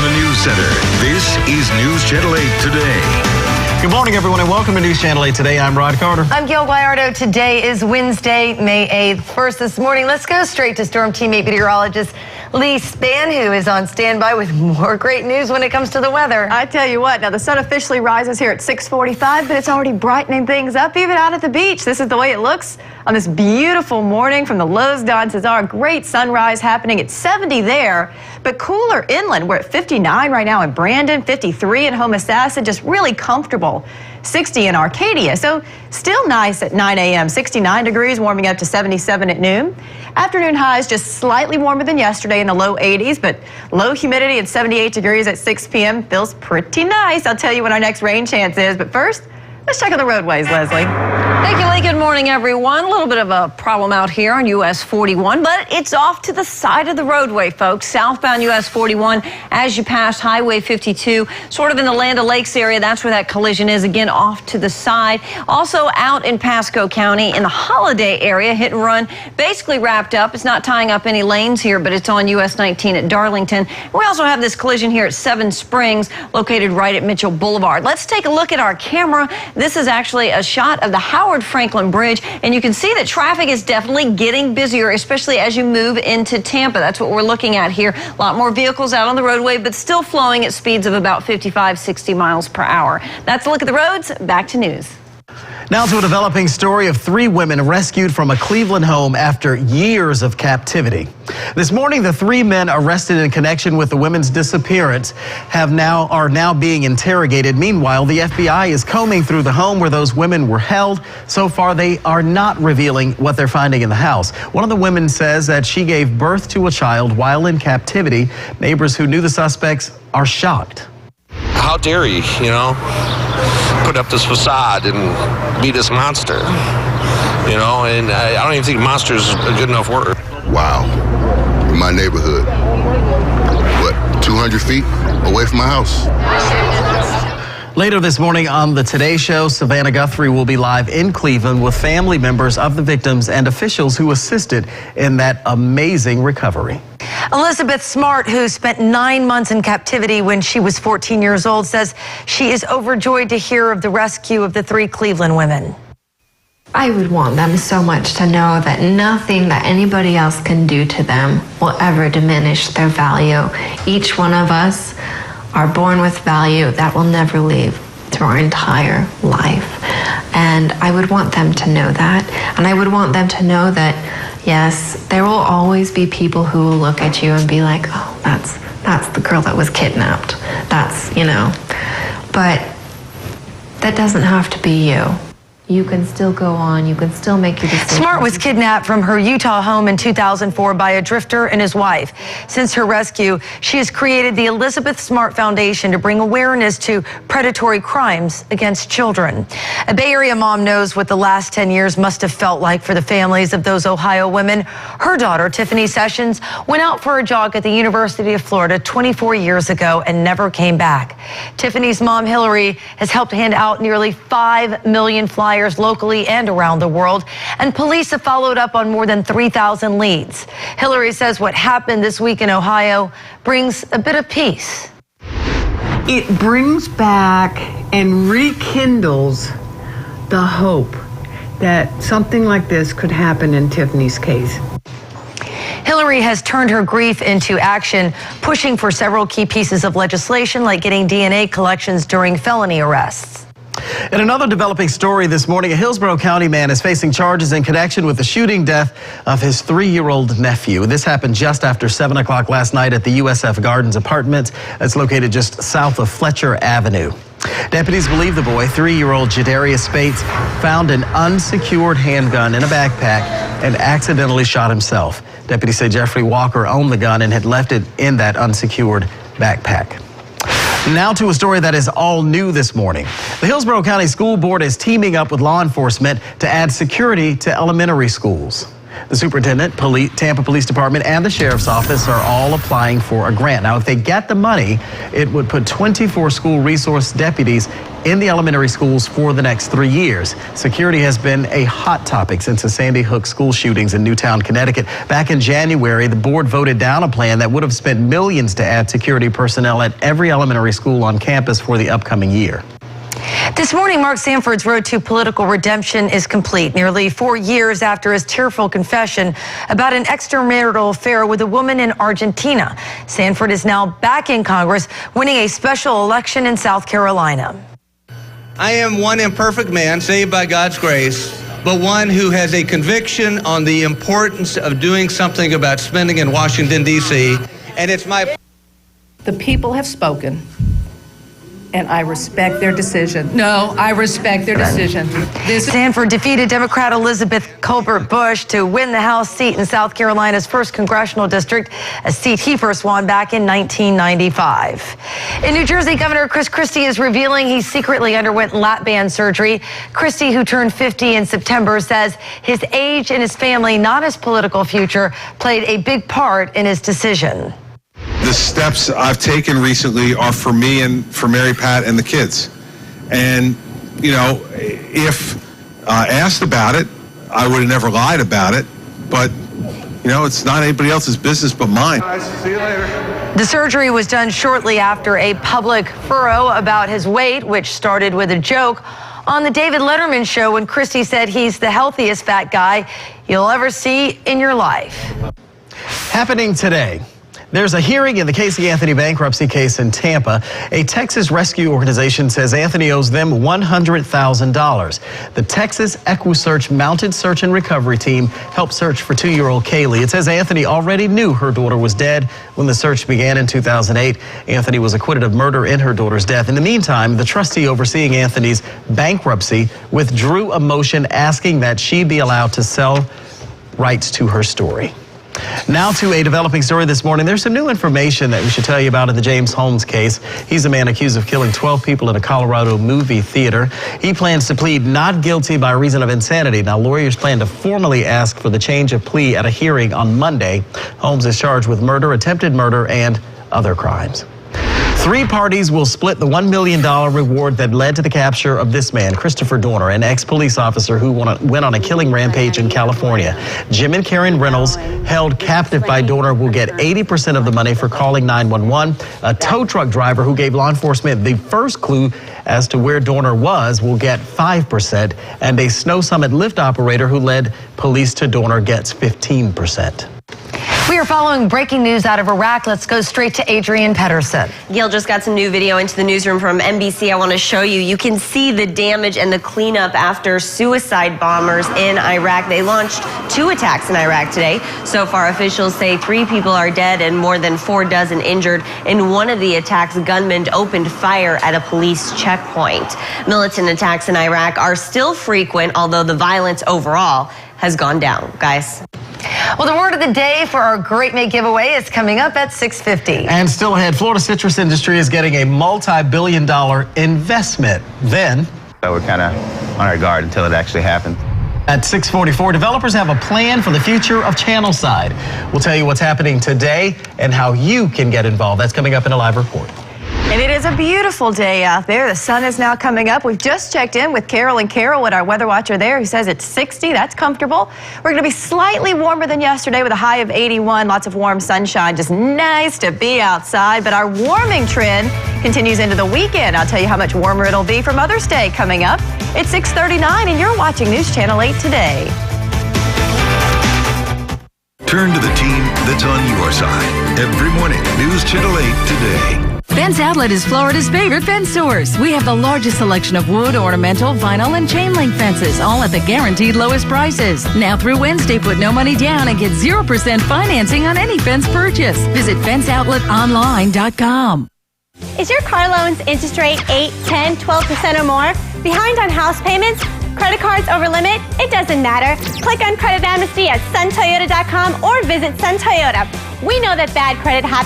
the News Center, this is News Channel 8 Today. Good morning, everyone, and welcome to News Channel 8 Today. I'm Rod Carter. I'm Gail Gallardo. Today is Wednesday, May 8th. First this morning, let's go straight to Storm Team 8 meteorologist Lee Span, who is on standby with more great news when it comes to the weather. I tell you what, now the sun officially rises here at 6:45, but it's already brightening things up even out at the beach. This is the way it looks on this beautiful morning from the Los Don Cesar. Great sunrise happening at 70 there, but cooler inland. We're at 59 right now in Brandon, 53 in Homosassa, just really comfortable. 60 in Arcadia, so still nice at 9 a.m. 69 degrees, warming up to 77 at noon. Afternoon highs just slightly warmer than yesterday in the low 80s, but low humidity at 78 degrees at 6 p.m. feels pretty nice. I'll tell you when our next rain chance is, but first, let's check on the roadways, Leslie. Thank you, Lee. Good morning, everyone. A little bit of a problem out here on US 41, but it's off to the side of the roadway, folks. Southbound US 41 as you pass Highway 52, sort of in the Land O'Lakes area. That's where that collision is, again, off to the side. Also out in Pasco County in the Holiday area, hit and run basically wrapped up. It's not tying up any lanes here, but it's on US 19 at Darlington. We also have this collision here at Seven Springs, located right at Mitchell Boulevard. Let's take a look at our camera. This is actually a shot of the Howard Franklin Bridge, and you can see that traffic is definitely getting busier, especially as you move into Tampa. That's what we're looking at here. A lot more vehicles out on the roadway, but still flowing at speeds of about 55, 60 miles per hour. That's a look at the roads. Back to news. Now to a developing story of 3 women rescued from a Cleveland home after years of captivity. This morning, the 3 men arrested in connection with the women's disappearance are now being interrogated. Meanwhile, the FBI is combing through the home where those women were held. So far, they are not revealing what they're finding in the house. One of the women says that she gave birth to a child while in captivity. Neighbors who knew the suspects are shocked. How dare he, put up this facade and be this monster, and I don't even think monster is a good enough word. Wow, in my neighborhood, 200 feet away from my house. Later this morning on the Today Show, Savannah Guthrie will be live in Cleveland with family members of the victims and officials who assisted in that amazing recovery. Elizabeth Smart, who spent 9 months in captivity when she was 14 years old, says she is overjoyed to hear of the rescue of the 3 Cleveland women. I would want them so much to know that nothing that anybody else can do to them will ever diminish their value. Each one of us are born with value that will never leave through our entire life. And I would want them to know that. And I would want them to know that, yes, there will always be people who will look at you and be like, oh, that's the girl that was kidnapped. That's, but that doesn't have to be you. You can still go on. You can still make your decisions. Smart was kidnapped from her Utah home in 2004 by a drifter and his wife. Since her rescue, she has created the Elizabeth Smart Foundation to bring awareness to predatory crimes against children. A Bay Area mom knows what the last 10 years must have felt like for the families of those Ohio women. Her daughter, Tiffany Sessions, went out for a jog at the University of Florida 24 years ago and never came back. Tiffany's mom, Hillary, has helped hand out nearly 5 million flyers locally and around the world, and police have followed up on more than 3,000 leads. Hillary says what happened this week in Ohio brings a bit of peace. It brings back and rekindles the hope that something like this could happen in Tiffany's case. Hillary has turned her grief into action, pushing for several key pieces of legislation like getting DNA collections during felony arrests. In another developing story this morning, a Hillsborough County man is facing charges in connection with the shooting death of his 3-year-old nephew. This happened just after 7 o'clock last night at the USF Gardens apartment that's located just south of Fletcher Avenue. Deputies believe the boy, 3-year-old Jadarius Spates, found an unsecured handgun in a backpack and accidentally shot himself. Deputies say Jeffrey Walker owned the gun and had left it in that unsecured backpack. Now to a story that is all new this morning. The Hillsborough County School Board is teaming up with law enforcement to add security to elementary schools. The superintendent, Tampa Police Department, and the sheriff's office are all applying for a grant. Now, if they get the money, it would put 24 school resource deputies in the elementary schools for the next 3 years. Security has been a hot topic since the Sandy Hook school shootings in Newtown, Connecticut. Back in January, the board voted down a plan that would have spent millions to add security personnel at every elementary school on campus for the upcoming year. This morning, Mark Sanford's road to political redemption is complete. Nearly 4 years after his tearful confession about an extramarital affair with a woman in Argentina, Sanford is now back in Congress, winning a special election in South Carolina. I am one imperfect man saved by God's grace, but one who has a conviction on the importance of doing something about spending in Washington, D.C., and it's my... The people have spoken, and I respect their decision. No, I respect their decision. Sanford defeated Democrat Elizabeth Colbert Bush to win the House seat in South Carolina's 1st congressional district, a seat he first won back in 1995. In New Jersey, Governor Chris Christie is revealing he secretly underwent lap band surgery. Christie, who turned 50 in September, says his age and his family, not his political future, played a big part in his decision. The steps I've taken recently are for me and for Mary Pat and the kids. And, you know, if asked about it, I would have never lied about it. But, you know, it's not anybody else's business but mine. See you later. The surgery was done shortly after a public furor about his weight, which started with a joke on the David Letterman show when Christie said he's the healthiest fat guy you'll ever see in your life. Happening today. There's a hearing in the Casey Anthony bankruptcy case in Tampa. A Texas rescue organization says Anthony owes them $100,000. The Texas EquiSearch mounted search and recovery team helped search for 2-year-old Kaylee. It says Anthony already knew her daughter was dead when the search began in 2008. Anthony was acquitted of murder in her daughter's death. In the meantime, the trustee overseeing Anthony's bankruptcy withdrew a motion asking that she be allowed to sell rights to her story. Now to a developing story this morning. There's some new information that we should tell you about in the James Holmes case. He's a man accused of killing 12 people in a Colorado movie theater. He plans to plead not guilty by reason of insanity. Now, lawyers plan to formally ask for the change of plea at a hearing on Monday. Holmes is charged with murder, attempted murder, and other crimes. 3 parties will split the $1 million reward that led to the capture of this man, Christopher Dorner, an ex-police officer who went on a killing rampage in California. Jim and Karen Reynolds, held captive by Dorner, will get 80% of the money for calling 911. A tow truck driver who gave law enforcement the first clue as to where Dorner was will get 5%, and a Snow Summit lift operator who led police to Dorner gets 15%. We are following breaking news out of Iraq. Let's go straight to Adrienne Pedersen. Gil just got some new video into the newsroom from NBC. I want to show you. You can see the damage and the cleanup after suicide bombers in Iraq. They launched 2 attacks in Iraq today. So far, officials say 3 people are dead and more than 4 dozen injured. In one of the attacks, gunmen opened fire at a police checkpoint. Militant attacks in Iraq are still frequent, although the violence overall has gone down. Guys. Well, the word of the day for our Great May giveaway is coming up at 6:50. And still ahead, Florida citrus industry is getting a multi-billion-dollar investment. Then, we're kind of on our guard until it actually happens. At 6:44, developers have a plan for the future of Channelside. We'll tell you what's happening today and how you can get involved. That's coming up in a live report. And it is a beautiful day out there. The sun is now coming up. We've just checked in with Carol and Carol, our weather watcher there, who says it's 60. That's comfortable. We're going to be slightly warmer than yesterday with a high of 81. Lots of warm sunshine. Just nice to be outside. But our warming trend continues into the weekend. I'll tell you how much warmer it'll be for Mother's Day coming up. It's 6:39, and you're watching News Channel 8 today. Turn to the team that's on your side. Every morning, News Channel 8 today. Fence Outlet is Florida's favorite fence source. We have the largest selection of wood, ornamental, vinyl, and chain link fences, all at the guaranteed lowest prices. Now through Wednesday, put no money down and get 0% financing on any fence purchase. Visit FenceOutletOnline.com. Is your car loan's interest rate 8, 10, 12% or more? Behind on house payments? Credit cards over limit? It doesn't matter. Click on Credit Amnesty at suntoyota.com or visit Sun Toyota. We know that bad credit happens.